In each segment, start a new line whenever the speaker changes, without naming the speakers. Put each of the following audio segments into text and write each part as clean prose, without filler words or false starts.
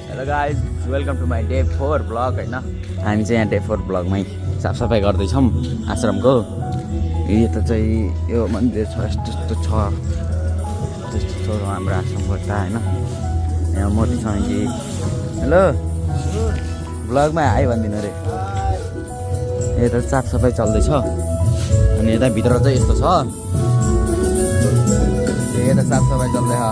Hello guys, welcome to my day 4 blog होइन। हामी चाहिँ यहाँ डे 4 ब्लगमै साफसफाइ गर्दैछौँ आश्रमको। यता चाहिँ यो मन्दिर छ, यस्तो छ हाम्रो आश्रमको टा होइन। यहाँ मोदी छ कि हेलो ब्लगमा आइ भनिदिनु अरे। यता साफसफाइ चल्दैछ अनि यता भित्र चाहिँ यस्तो छ, यता साफसफाइ चल्दैछ।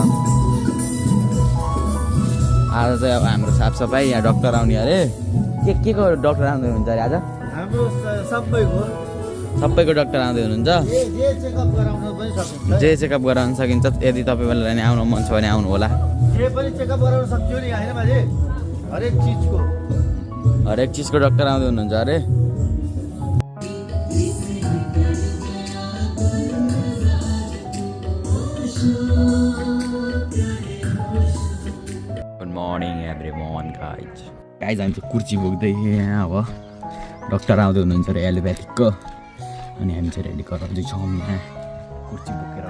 आज चाहिँ अब हाम्रो साफसफाइ, यहाँ डक्टर आउने अरे। के को डक्टर आउँदै हुनुहुन्छ अरे आज?
हाम्रो
सबैको डक्टर आउँदै हुनुहुन्छ। जे चेकअप गराउन सकिन्छ। यदि तपाईँलाई नि आउनु मन छ भने आउनु होला।
जे पनि चेकअप गराउन सक्यो नि हैन बाजे, हरेक चिजको
डक्टर आउँदै हुनुहुन्छ अरे। मर्निङ एभ्रिवान गाइज हामी चाहिँ कुर्ची बोक्दै यहाँ अब डक्टर आउँदै हुनुहुन्छ अरे एलोप्याथिकको। अनि हामी चाहिँ रेडी गराउँदैछौँ यहाँ कुर्ची बोकेर।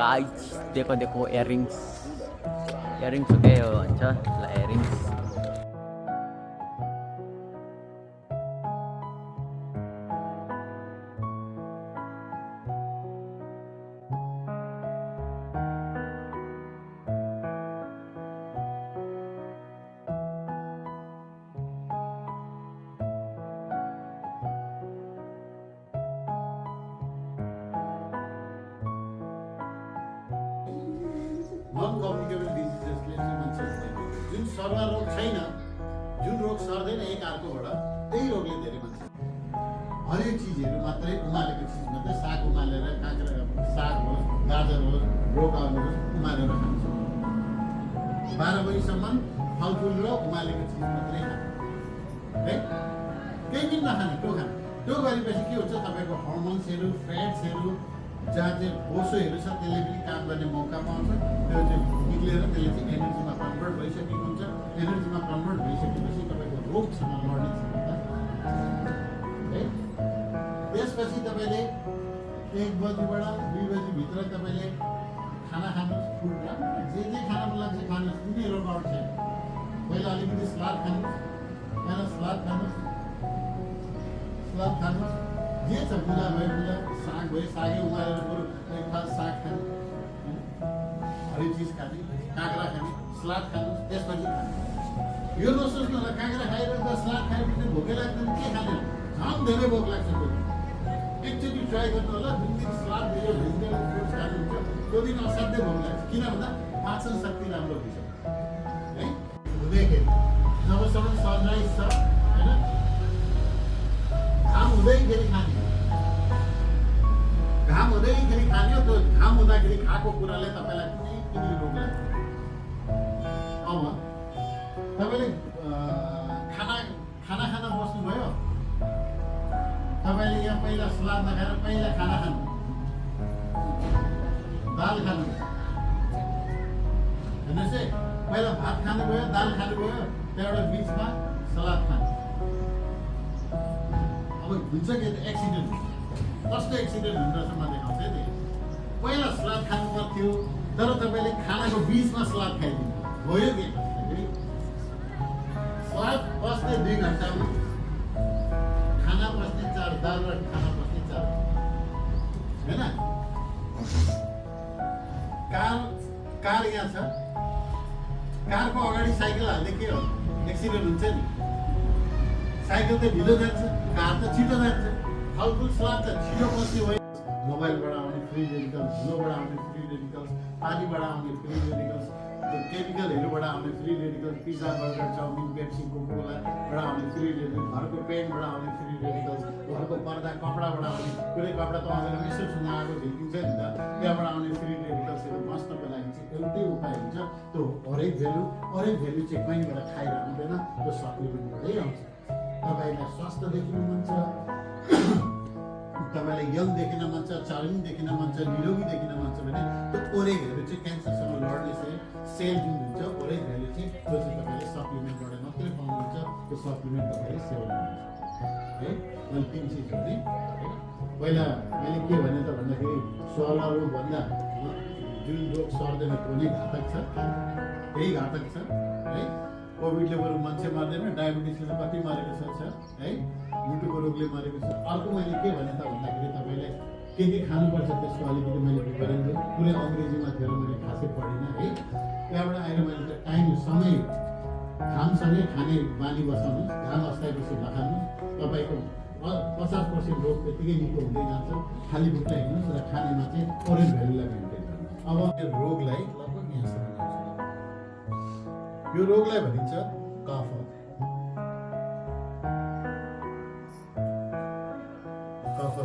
गाइज देखो इयरिङ्स के हो भन्छ ल, इयरिङ्स।
नन कम्युनिकेबल डिजिजेसले चाहिँ मान्छेहरूले जुन सर्वा रोग छैन, जुन रोग सर्दैन एक अर्कोबाट, त्यही रोगले धेरै मान्छे हरेक चिजहरू मात्रै उमालेको चिज मात्रै, साग उमालेर, काँक्रा साग होस्, गाजर होस्, ब्रोकाउली होस्, उमालेर खान्छ। 12 बजीसम्म फलफुल र उमालेको चिज मात्रै खान्छ है। केही पनि नखाने, त्यो खाने। त्यो गरेपछि के हुन्छ, तपाईँको हर्मोन्सहरू, फ्याट्सहरू, जहाँ चाहिँ बोसोहरू छ त्यसले पनि काम गर्ने मौका पाउँछ। त्यो चाहिँ निक्लेर त्यसले चाहिँ एनर्जीमा कन्भर्ट भइसकेको हुन्छ। एनर्जीमा कन्भर्ट भइसकेपछि तपाईँको रोगसँग लड्ने क्षमता है। त्यसपछि तपाईँले 1 बजीबाट 2 बजीभित्र तपाईँले खाना खानुहोस्, फुड जे खान मन लाग्छ खानुहोस्, कुनै रोगआउट छैन। पहिला अलिकति सलाद खानुहोस्, त्यहाँबाट सलाद खानुहोस्, जे छ मुला भयो मुला, साग भयो सागै उमालेर बरु ब्रेकफास्ट साग खाने, हरेक चिज खाने, काँक्रा खाने, सलाद खानुहोस्, त्यसपछि खाने। यो नसोच्नु होला काँक्रा खाएर त सलाद खाएपछि भोकै लाग्दैन, के खाने झन् धेरै भोक लाग्छ। एकचोटि ट्राई गर्नु होला। जुन दिन सलाद दियो, भेजिटेबल फ्रुट्स खानुहुन्छ त्यो दिन असाध्यै भोक लाग्छ। किन भन्दा पाचन शक्ति राम्रो हुन्छ है। हुँदैखेरि जबसम्म सनराइज छ होइन, घाम हुँदैखेरि खाने, घाम हुँदैखेरि खाने। त्यो घाम हुँदाखेरि खाएको कुराले तपाईँलाई कुनै रोग लाग्छ। अब तपाईँले खाना खान बस्नुभयो, तपाईँले यहाँ पहिला सलाद नखाएर पहिला खाना खानु, दाल खानु हेर्नुहोस् है। पहिला भात खानुभयो, दाल खानुभयो, त्यहाँबाट बिचमा सलाद खानु। अब हुन्छ कि एक्सिडेन्ट, कस्तो एक्सिडेन्ट हुन्छ म देखाउँछु है। पहिला सलाद खानु पर्थ्यो, तर तपाईँले खानाको बिचमा सलाद खाइदिनु भयो कि सलाद बस्ने 2 घन्टामा, खाना बस्ने 4, दाल र खाना बस्ने 4 होइन। कार यहाँ छ, कारको अगाडि साइकल हाल्दै के हो, एक्सिडेन्ट हुन्छ नि। साइकल त ढिलो जान्छ, कार त छिटो जान्छ। फलफुल सलाद त छिटो बस्ने भयो। मोबाइलबाट आउने फ्री रेडिकल्स, धुलोबाट आउने फ्री रेडिकल्स, पानीबाट आउने फ्री रेडिकल्स, केमिकलहरूबाट आउने free radicals, pizza burger chowmein Pepsi कोकाकोलाबाट आउने फ्री रेडिकल्स, घरको पेन्टबाट आउने फ्री रेडिकल्स, घरको पर्दा कपडाबाट आउने, कुनै कपडा त आउँदैन यसो छुन आएको झिल्किन्छ नि त, त्यहाँबाट आउने फ्री रेडिकल्सहरू बस्नको लागि चाहिँ एउटै उपाय हुन्छ। त्यो हरेक भेल्यु चाहिँ कहीँबाट खाएर आउँदैन, त्यो सप्लिमेन्टबाटै आउँछ। तपाईँलाई स्वास्थ्य देखिनु मन छ, तपाईँलाई यङ देखिन मन छ, चार्मिङ देखिन मन छ, निरोगी देखिन मन छ भने त्यो ओरेगहरू चाहिँ क्यान्सरसँग लड्ने सेल जुन हुन्छ, ओरेगहरू चाहिँ त्यो चाहिँ तपाईँले सप्लिमेन्टबाट मात्रै पाउनुहुन्छ। त्यो सप्लिमेन्ट तपाईँले सेवन गर्नुहुन्छ है। अनि 3 चिजहरू चाहिँ पहिला मैले के भने त भन्दाखेरि स्वरहरू भन्दा जुन रोग सर्दैन त्यो नै घातक छ। यही घातक छ है। कोभिडले बरु मान्छे मार्दैन, डायबिटिसले त कति मारेको छ है, मुटुको रोगले मरेको छ। अर्को मैले के भने त भन्दाखेरि तपाईँले के खानुपर्छ त्यसको अलिकति मैले विवरण दिएँ। पुरै अङ्ग्रेजीमा थियो र मैले खासै पढिनँ है। त्यहाँबाट आएर मैले त टाइम समय घामसँगै खाने बानी बसाउनुहोस्, घाम अस्ताएपछि नखानुहोस्। तपाईँको 50% रोग त्यतिकै निको हुँदै जान्छ। खाली खुट्टा हिँड्नुहोस् र खानेमा चाहिँ ओरेन्ज भ्यालुलाई मेन्टेन गर्नुहोस्। अब यो रोगलाई लगभग यहाँसम्म यो रोगलाई भनिन्छ कफ। कफ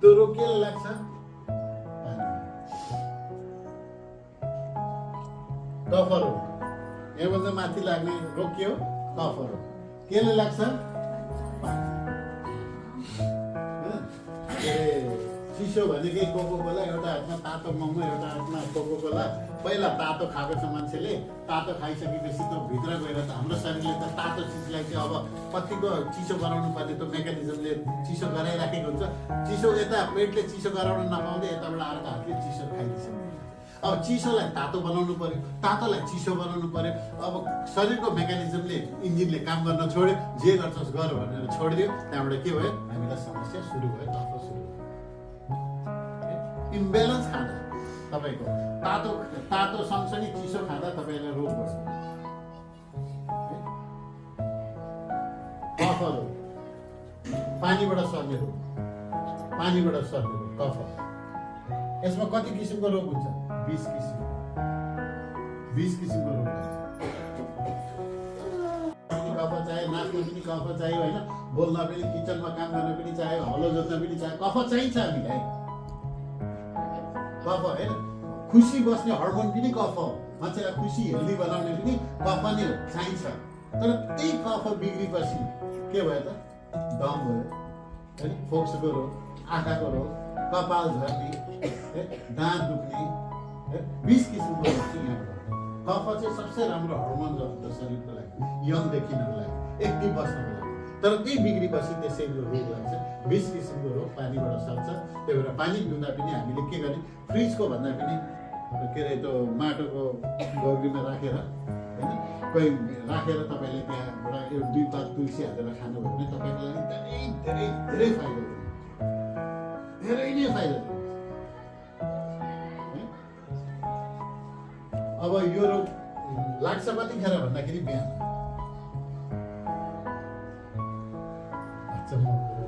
त्यो रोग केले लाग्छ? कफ रोग। योभन्दा माथि लाग्ने रोग के हो? कफ रोग। केले लाग्छ? चिसो भनेकै कोको कोला, एउटा हातमा तातो मोमो, एउटा हातमा कोको कोला। पहिला तातो खाएको छ मान्छेले, तातो खाइसकेपछि त भित्र गएर त हाम्रो शरीरले त तातो चिजलाई चाहिँ अब कतिको चिसो गराउनु पर्ने त्यो मेकानिजमले चिसो गराइराखेको हुन्छ। चिसो यता पेटले चिसो गराउन नपाउँदै यताबाट अर्को हातले चिसो खाइदिन्छ। अब चिसोलाई तातो बनाउनु पर्यो, तातोलाई चिसो बनाउनु पर्यो। अब शरीरको मेकानिजमले इन्जिनले काम गर्न छोड्यो, जे गर्छस् गर भनेर छोडिदियो। त्यहाँबाट के भयो? हामीलाई समस्या सुरु भयो, तप सुरु भयो। इम्ब्यालेन्स खाँदा तपाईँको तातो सँगसँगै चिसो खाँदा तपाईँलाई रोग बस्छ। कफ रोग, पानीबाट सर्ने रोग, पानीबाट सर्ने रोग कफ। यसमा कति किसिमको रोग हुन्छ? 20 किसिमको रोग हुन्छ। कफ चाहियो, नाच्न पनि कफ चाहियो होइन, बोल्न पनि, किचनमा काम गर्न पनि चाहियो, हलो जोत्न पनि चाहियो, कफ चाहिन्छ हामीलाई। कफ होइन, खुसी बस्ने हर्मोन पनि कफ हो। मान्छेलाई खुसी हेल्दी बनाउने पनि कफ नै हो, चाहिन्छ। तर त्यही कफ बिग्रेपछि के भयो त? दम भयो होइन, फोक्सोको रोग, आँखाको रोग, कपाल झर्ने, दाँत दुख्ने, 20 किसिमको रोग चाहिँ यहाँ भयो। कफ चाहिँ सबसे राम्रो हर्मोन जस्तो शरीरको लागि, यङ देखिनको लागि, एक्टिभ बस्नको लागि। तर त्यही बिग्रेपछि त्यसै रोग लाग्छ। 20 किसिमको रोग पानीबाट सर्छ। त्यही भएर पानी पिउँदा पनि हामीले के गर्ने? फ्रिजको भन्दा पनि के अरे त्यो माटोको गौरीमा राखेर होइन, कोही राखेर तपाईँले त्यहाँबाट 1-2 पात तुलसी हालेर खानुभयो भने तपाईँको लागि धेरै धेरै धेरै फाइदा हुन्छ, धेरै नै फाइदा हुन्छ। अब यो रोग लाग्छ कतिखेर भन्दाखेरि बिहान।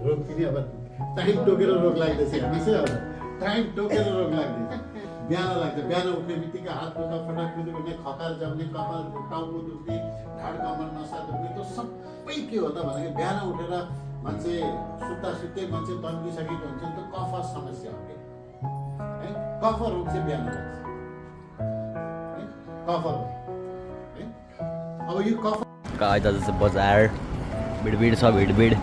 रोग पनि अब टाइम टोकेर रोग लाग्दैछ, हामी चाहिँ अब टाइम टोकेर रोग लाग्दैछ। बिहान लाग्छ, बिहान उठ्ने बित्तिकै हात खुट्टा फटाक कुद्ने, खतार जम्ने, कपाल टाउको दुख्ने, ढाड कमर नसा दुख्ने, त्यो सबै के हो त भन्दाखेरि बिहान उठेर मान्छे सुत्ता सुत्तै मान्छे तन्किसकेको हुन्छ। त्यो कफ समस्या हो है, कफ रोग चाहिँ बिहान लाग्छ। कफ रोग है। अब यो कफ
गाइस आज चाहिँ बजार भिडभिड छ, भिडभिड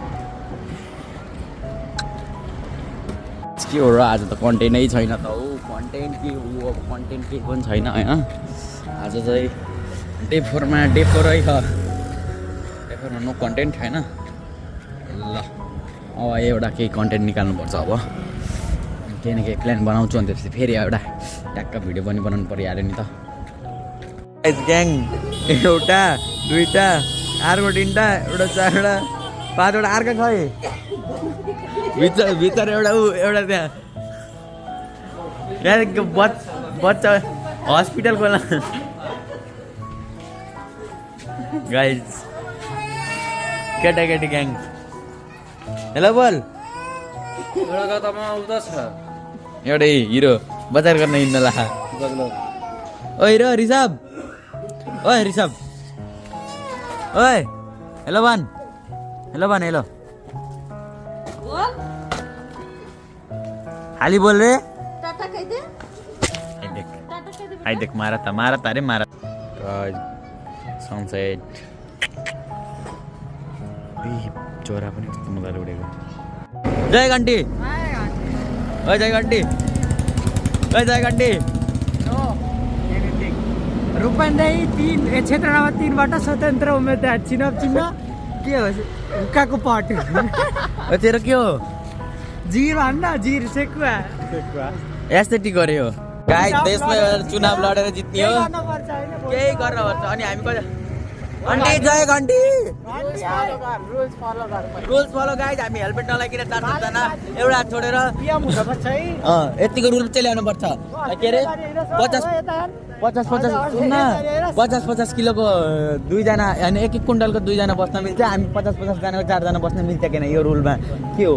के हो र? आज त कन्टेन्टै छैन त हौ। कन्टेन्ट के हो? अब कन्टेन्ट केही पनि छैन होइन। आज चाहिँ डे 4मा डे 4 है छ। डे 4मा नो कन्टेन्ट होइन। ल अब एउटा केही कन्टेन्ट निकाल्नुपर्छ। अब केही न केही प्लान बनाउँछु, अनि त्यसपछि फेरि एउटा ट्याक्क भिडियो पनि बनाउनु परिहाल्यो नि त। ग्याङ एउटा दुईवटा अर्को तिनवटा एउटा चारवटा पाँचवटा अर्को छ है भित्र एउटा एउटा त्यहाँ बच्चा हस्पिटल खोला गाइज केटाकेटी ग्याङ। हेलो बोल। एउटै हिरो बजार गर्न हिँड्न ला। ओ हिरो रिसभ, ओए रिसभ, ओए हेलो भन, हेलो भन, हेलो हाली बोल रे। आई देख मारा था अरे मारा। सनसेट चोरा पनि कस्तो मजाले उडेको। जय घन्टी, ओए जय घन्टी, ओए जय घन्टी।
रूपन्देही 3 क्षेत्र नम्बर 3बाट स्वतन्त्र उम्मेदवार चिनाव चिन्ह के हो? हुक्काको पट।
तेरो के हो?
जिर भन्न, जिर सेकुवा।
एस्थेटिक गरे हो। गाइस देशमा चुनाव लडेर जित्ने हो
गर्नुपर्छ होइन
केही गर्न पर्छ अनि हामी कहिले घन्टी जय घन्टी रुल्स फलो गाइस हामी हेलमेट नलाइकन 4 जना एउटा छोडेर
पिएम हुनुपर्छ है
यतिको रुल चाहिँ ल्याउनु पर्छ के अरे 50 किलोको 2 जना अनि 1 क्विन्टलको 2 जना बस्न मिल्छ हामी 50 जनाको 4 जना बस्न मिल्छ किन यो रुलमा के हो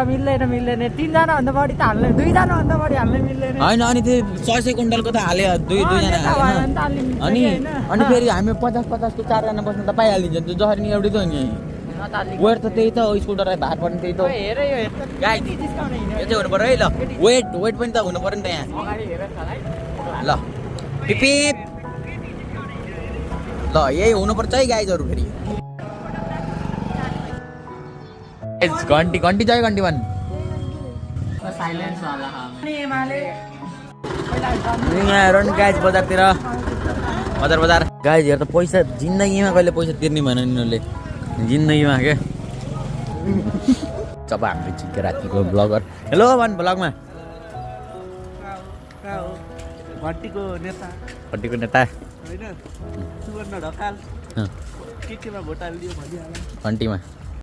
मिल्दैन 3 जना भन्दा बढी त हाल्ने 2 जना भन्दा बढी हाल्ने मिल्दैन
होइन अनि त्यो 100 क्विन्टलको त हाल्यो 2 जना अनि फेरि हामी 50 को 4 जना बस्न त पाइहालिन्छ त्यो जसरी नि एउटै त हो नि वेट त त्यही त हो स्कुटर भार पर्ने त्यही त हो गाइस यो चाहिँ हुनु पर्यो है ल वेट पनि त हुनु पर्यो नि त यहाँ ल पिपिप ल यही हुनुपर्छ है गाइजहरू फेरि घन्टी जय घन्टी भन् गाइज बजारतिर बजार गाइज हेर त पैसा जिन्दगीमा कहिले पैसा तिर्ने भएन यिनीहरूले जिन्दगीमा के जब हाम्रो चिक्के रातिको ब्लगर हेलो भन् ब्लगमा
घन्टीको नेता
होइन
सुवर्ण ढकाल केमा भोट हालिदियो भनिहाल्नु
घन्टीमा